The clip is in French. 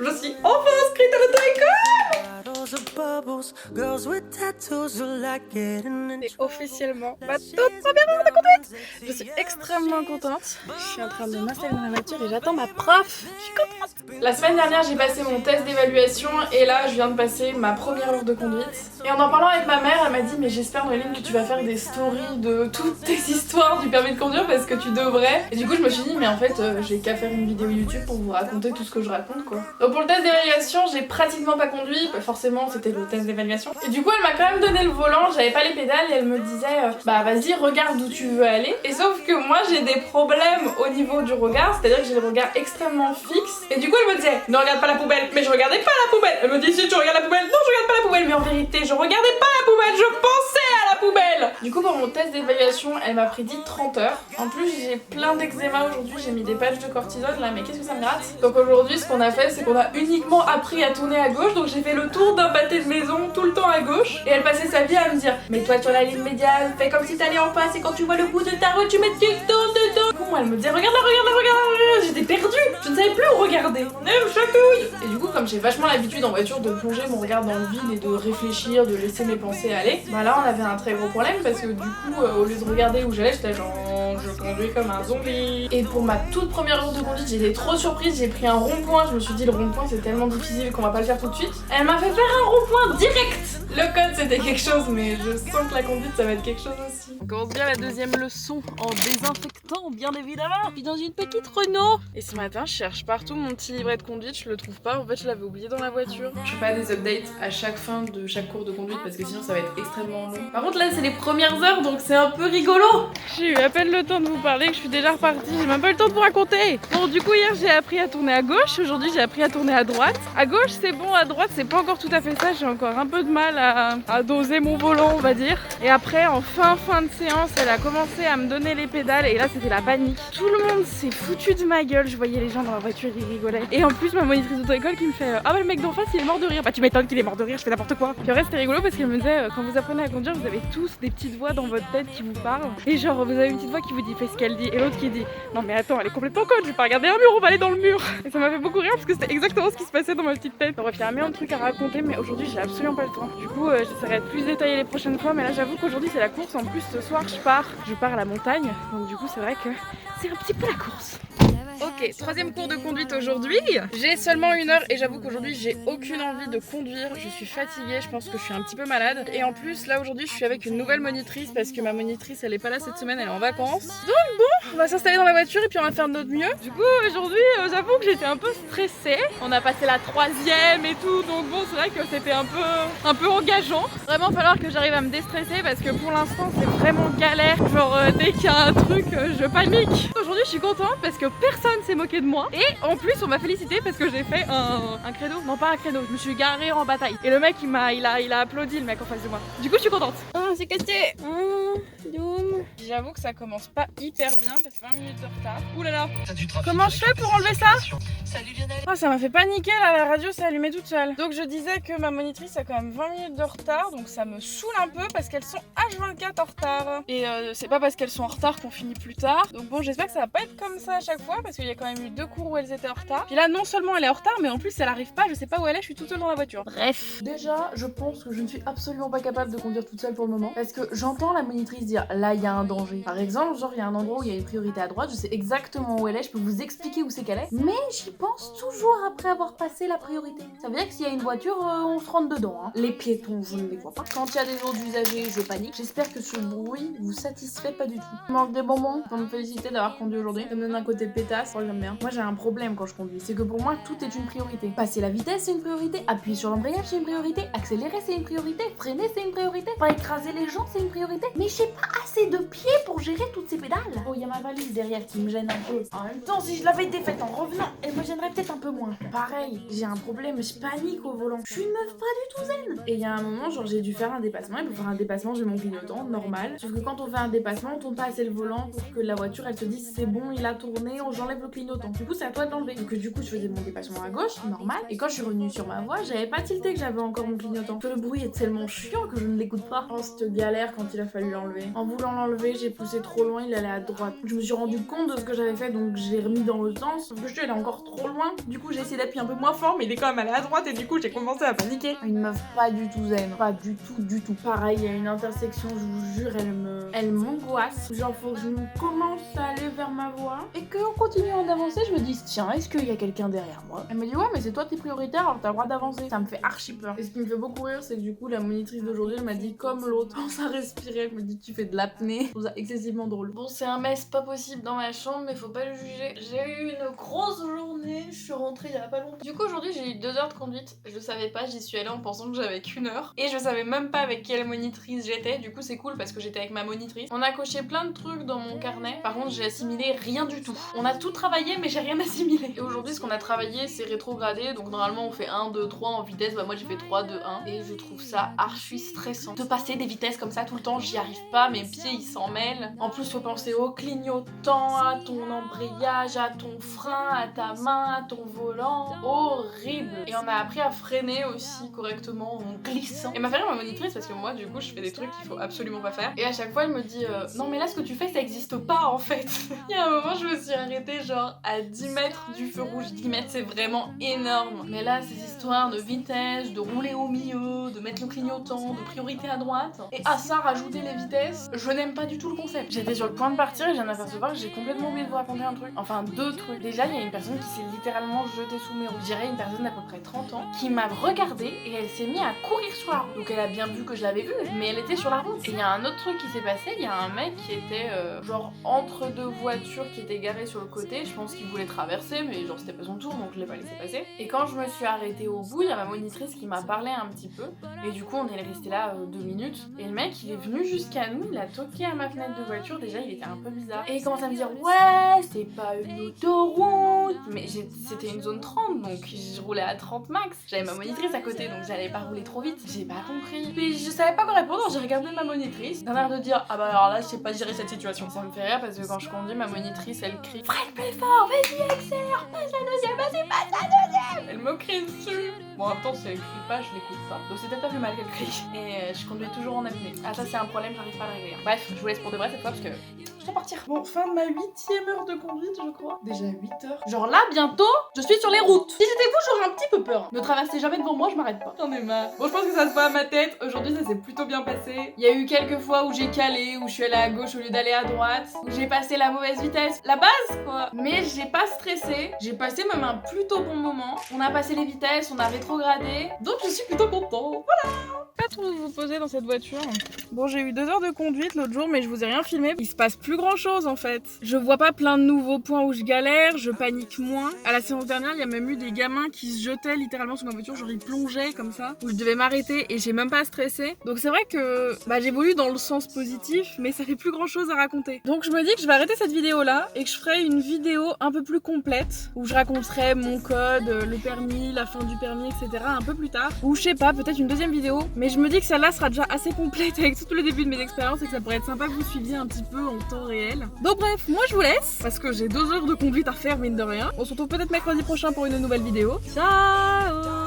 Je suis enfin inscrite à l'auto-école. C'est officiellement ma toute première heure de conduite. Je suis extrêmement contente. Je suis en train de m'installer dans la voiture et j'attends ma prof. Je suis contente. La semaine dernière, j'ai passé mon test d'évaluation et là, je viens de passer ma première heure de conduite. Et en parlant avec ma mère, elle m'a dit mais j'espère Noéline que tu vas faire des stories de toutes tes histoires du permis de conduire parce que tu devrais. Et du coup, je me suis dit mais en fait, j'ai qu'à faire une vidéo YouTube pour vous raconter tout ce que je raconte quoi. Donc pour le test d'évaluation, j'ai pratiquement pas conduit. Bah, forcément, c'était le test d'évaluation. Et du coup, elle m'a quand même donné le volant. J'avais pas les pédales et elle me disait bah vas-y, regarde où tu veux aller. Et sauf que moi, j'ai des problèmes au niveau du regard, c'est-à-dire que j'ai le regard extrêmement fixe. Et du coup, elle me disait ne regarde pas la poubelle. Mais je regardais pas la poubelle. Elle me dit si tu regardes la poubelle. Non, je regarde pas la poubelle. Mais en vérité, je regardais pas la poubelle. Je pensais à la poubelle. Du coup, pour mon test d'évaluation, elle m'a prédit 30 heures. En plus, j'ai plein d'eczéma aujourd'hui. J'ai mis des patchs de cortisone là, mais qu'est-ce que ça me gratte. Donc aujourd'hui, ce qu'on a fait, c'est qu'on a uniquement appris à tourner à gauche. Donc j'ai fait le tour d'un pâté de maison tout le temps à gauche. Et elle passait sa vie à me dire mets-toi sur la ligne médiane, fais comme si t'allais en face et quand tu vois le bout de ta rue, tu mets tu tournes dedans. Du coup, moi, elle me disait regarde là, regarde là, regarde là. J'étais perdue. Je ne savais plus où regarder. Elle me chatouille. Et du coup, comme j'ai vachement l'habitude en voiture de plonger mon regard dans le vide et de réfléchir, de laisser mes pensées aller, bah là, on avait un très gros problème parce que du coup, au lieu de regarder où j'allais, j'étais genre je conduis comme un zombie. Et pour ma toute première heure de conduite, j'étais trop surprise. J'ai pris un rond-point. Je me suis dit le rond-point c'est tellement difficile qu'on va pas le faire tout de suite. Elle m'a fait faire un rond-point direct. Le code c'était quelque chose, mais je sens que la conduite ça va être quelque chose aussi. On commence bien la deuxième leçon en désinfectant, bien évidemment. Je suis dans une petite Renault. Et ce matin, je cherche partout mon petit livret de conduite. Je le trouve pas. En fait, je l'avais oublié dans la voiture. Je fais pas des updates à chaque fin de chaque cours de conduite parce que sinon ça va être extrêmement long. Par contre, là, c'est les premières heures donc c'est un peu rigolo. J'ai eu à peine le temps de vous parler que je suis déjà repartie. J'ai même pas eu le temps de vous raconter. Bon, du coup, hier, j'ai appris à tourner à gauche. Aujourd'hui, j'ai appris à tourner à droite. À gauche, c'est bon. À droite, c'est pas encore tout à fait ça. J'ai encore un peu de mal à doser mon volant, on va dire. Et après, en fin de séance, elle a commencé à me donner les pédales. Et là, c'était la panique. Tout le monde s'est foutu de ma gueule. Je voyais les gens dans la voiture, ils rigolaient. Et en plus, ma monitrice d'auto-école qui me fait ah, bah, le mec d'en face, il est mort de rire. Bah, tu m'étonnes qu'il est mort de rire. Je fais n'importe quoi. Puis après, c'était rigolo parce qu'elle me disait quand vous apprenez à conduire, vous avez tous des petites voix dans votre tête qui vous parlent. Et genre, vous avez une petite voix qui vous dit fais ce qu'elle dit. Et l'autre qui dit non, mais attends, elle est complètement conne. Je vais pas regarder un mur, on va aller dans le mur. Et ça m'a fait beaucoup rire parce que c'était exactement ce qui se passait dans ma petite tête. Bref, il y a un million de trucs à raconter, mais aujourd'hui, j'ai absolument pas le temps. Du coup, j'essaierai de plus détailler les prochaines fois. Mais là, j'avoue qu'aujourd'hui, c'est la course. En plus, ce soir, je pars à la montagne. Donc, du coup, c'est vrai que c'est un petit peu la course. Ok, troisième cours de conduite aujourd'hui. J'ai seulement 1 heure et j'avoue qu'aujourd'hui j'ai aucune envie de conduire. Je suis fatiguée, je pense que je suis un petit peu malade. Et en plus là aujourd'hui je suis avec une nouvelle monitrice parce que ma monitrice elle est pas là cette semaine, elle est en vacances. Donc bon, on va s'installer dans la voiture et puis on va faire de notre mieux. Du coup aujourd'hui j'avoue que j'étais un peu stressée. On a passé la 3e et tout, donc bon c'est vrai que c'était un peu engageant. Vraiment il va falloir que j'arrive à me déstresser parce que pour l'instant c'est vraiment galère. Genre dès qu'il y a un truc je panique. Aujourd'hui je suis contente parce que personne s'est moqué de moi et en plus on m'a félicité parce que j'ai fait un credo, non pas un credo, je me suis garée en bataille et le mec il a applaudi le mec en face de moi. Du coup je suis contente. C'est cassé. J'avoue que ça commence pas hyper bien parce que 20 minutes de retard. Ouh là là. Comment je fais pour enlever ça? Salut Lionel. Oh, ça m'a fait paniquer là, la radio s'est allumée toute seule. Donc je disais que ma monitrice a quand même 20 minutes de retard, donc ça me saoule un peu parce qu'elles sont H24 en retard. Et c'est pas parce qu'elles sont en retard qu'on finit plus tard. Donc bon, j'espère que ça va pas être comme ça à chaque fois parce qu'il y a quand même eu 2 cours où elles étaient en retard. Puis là, non seulement elle est en retard, mais en plus elle arrive pas, je sais pas où elle est, je suis toute seule dans la voiture. Bref. Déjà, je pense que je ne suis absolument pas capable de conduire toute seule pour le moment parce que j'entends la monitrice dire là il y a un danger. Par exemple, genre il y a un endroit où il y a une priorité à droite, je sais exactement où elle est, je peux vous expliquer où c'est qu'elle est, mais j'y pense toujours après avoir passé la priorité. Ça veut dire que s'il y a une voiture, on se rentre dedans. Hein. Les piétons, je ne les vois pas. Quand il y a des autres usagers, je panique. J'espère que ce bruit vous satisfait pas du tout. Il manque des bonbons pour me féliciter d'avoir conduit aujourd'hui. Ça me donne un côté pétasse, j'aime bien. Moi j'ai un problème quand je conduis, c'est que pour moi tout est une priorité. Passer la vitesse c'est une priorité, appuyer sur l'embrayage c'est une priorité, accélérer c'est une priorité, freiner c'est une priorité, pas écraser les gens c'est une priorité. Mais j'ai pas assez de pieds pour gérer toutes ces pédales. Oh, il y a ma valise derrière qui me gêne un peu. En même temps, si je l'avais défaite en revenant, elle me gênerait peut-être un peu moins. Pareil, j'ai un problème, je panique au volant. Je suis une meuf pas du tout zen. Et il y a un moment, genre j'ai dû faire un dépassement, et pour faire un dépassement, j'ai mon clignotant, normal. Sauf que quand on fait un dépassement, on tourne pas assez le volant pour que la voiture, elle se dise c'est bon, il a tourné, j'enlève le clignotant. Du coup, c'est à toi de l'enlever. Donc du coup, je faisais mon dépassement à gauche, normal. Et quand je suis revenue sur ma voie, j'avais pas tilté que j'avais encore mon clignotant. Que le bruit est tellement chiant que je ne l'écoute pas. Oh, cette galère quand il a fallu l'enlever. En voulant l'enlever, j'ai poussé trop loin, il allait à droite. Je me suis rendu compte de ce que j'avais fait, donc j'ai remis dans l'autre sens. Sauf que je suis allée encore trop loin. Du coup, j'ai essayé d'appuyer un peu moins fort, mais il est quand même allé à droite et du coup, j'ai commencé à paniquer. Une meuf pas du tout zen, pas du tout. Pareil, il y a une intersection, je vous jure, elle m'angoisse. Genre, faut que je commence à aller vers ma voie et qu'en continuant d'avancer, je me dise tiens, est-ce qu'il y a quelqu'un derrière moi? Elle me dit ouais, mais c'est toi t'es prioritaire, alors t'as le droit d'avancer. Ça me fait archi peur. Et ce qui me fait beaucoup rire, c'est que du coup, la monitrice d'aujourd'hui, elle m'a dit comme l'autre, pense à respirer. Elle me dit tu fais de l'apnée. Je trouve ça excessivement drôle. Bon, c'est un mess pas possible dans ma chambre, mais faut pas le juger. J'ai eu une grosse journée, je suis rentrée il y a pas longtemps. Du coup, aujourd'hui, j'ai eu 2 heures de conduite. Je savais pas, j'y suis allée en pensant que j'avais qu'1 heure. Et je savais même pas avec quelle monitrice j'étais. Du coup, c'est cool parce que j'étais avec ma monitrice. On a coché plein de trucs dans mon carnet. Par contre, j'ai assimilé rien du tout. On a tout travaillé, mais j'ai rien assimilé. Et aujourd'hui, ce qu'on a travaillé, c'est rétrogradé. Donc, normalement, on fait 1, 2, 3 en vitesse. Bah, moi, j'ai fait 3, 2, 1. Et je trouve ça archi stressant. De passer des vitesses comme ça tout le temps, j'y arrive pas. Mes pieds, ils s'en mêlent. En plus, faut penser au clignotant, à ton embrayage, à ton frein, à ta main, à ton volant. Horrible. Et on a appris à freiner aussi correctement en glissant. Et m'a fait rire ma monitrice parce que moi, du coup, je fais des trucs qu'il faut absolument pas faire. Et à chaque fois, elle me dit non, mais là, ce que tu fais, ça existe pas en fait. Il y a un moment, je me suis arrêtée genre à 10 mètres du feu rouge. 10 mètres, c'est vraiment énorme. Mais là, ces histoires de vitesse, de rouler au milieu, de mettre le clignotant, de priorité à droite. Et à ça, rajouter les vitesses, je n'aime pas du tout le concept. J'étais sur le point de partir et je viens d'apercevoir que j'ai complètement oublié de vous raconter un truc. Enfin, 2 trucs. Déjà, il y a une personne qui s'est littéralement jetée sous mes roues. Je dirais une personne d'à peu près 30 ans qui m'a regardée et elle s'est mise à courir sur la route. Donc elle a bien vu que je l'avais vue, mais elle était sur la route. Et il y a un autre truc qui s'est passé, il y a un mec qui était genre entre 2 voitures qui étaient garées sur le côté. Je pense qu'il voulait traverser, mais genre c'était pas son tour, donc je l'ai pas laissé passer. Et quand je me suis arrêtée au bout, il y a ma monitrice qui m'a parlé un petit peu. Et du coup, on est resté là 2 minutes. Et le mec, il est venu jusqu'à nous, il a toqué à ma fenêtre de voiture. Déjà, il était un peu bizarre. Et il commence à me dire ouais, c'est pas une autoroute. Mais c'était une zone 30, donc je roulais à 30 max. J'avais ma monitrice à côté, donc j'allais pas rouler trop vite. J'ai pas compris. Puis je savais pas quoi répondre, j'ai regardé ma monitrice. D'un air de dire ah bah alors là, je sais pas gérer cette situation. Ça me fait rire parce que quand je conduis, ma monitrice elle crie freine plus fort, vas-y accélère, passe la deuxième, vas-y passe la deuxième. Elle me crie dessus. Bon, en même temps, si elle crie pas, je l'écoute pas. Donc c'est peut-être pas plus mal qu'elle crie. Et je conduis toujours en apnée. Ah, ça c'est un problème, j'arrive pas à le régler. Bref, je vous laisse pour de vrai cette fois parce que je dois partir. Bon, fin de ma 8e heure de conduite, je crois. Déjà 8 heures. Genre là, bientôt, je suis sur les routes. Si j'étais vous, j'aurais un petit peu peur. Ne traversez jamais devant moi, je m'arrête pas. J'en ai marre. Bon, je pense que ça se voit à ma tête. Aujourd'hui, ça s'est plutôt bien passé. Il y a eu quelques fois où j'ai calé, où je suis allée à gauche au lieu d'aller à droite, où j'ai passé la mauvaise vitesse. La base, quoi. Mais j'ai pas stressé. J'ai passé même un plutôt bon moment. On a passé les vitesses, on a rétrogradé. Donc je suis plutôt content. Voilà. Pas trop vous poser dans cette voiture. Bon, j'ai eu 2 heures de conduite l'autre jour, mais je vous ai rien filmé. Il se passe plus grand chose en fait. Je vois pas plein de nouveaux points où je galère, je panique moins. À la séance dernière, il y a même eu des gamins qui se jetaient littéralement sous ma voiture, genre ils plongeaient comme ça, où je devais m'arrêter et j'ai même pas stressé. Donc c'est vrai que j'évolue dans le sens positif, mais ça fait plus grand chose à raconter. Donc je me dis que je vais arrêter cette vidéo là et que je ferai une vidéo un peu plus complète où je raconterai mon code, le permis, la fin du permis, etc. un peu plus tard. Ou je sais pas, peut-être une deuxième vidéo. Mais je me dis que celle-là sera déjà assez complète avec tout le début de mes expériences et que ça pourrait être sympa que vous suiviez un petit peu en temps réel. Donc bref, moi je vous laisse parce que j'ai 2 heures de conduite à faire mine de rien. On se retrouve peut-être mercredi prochain pour une nouvelle vidéo. Ciao!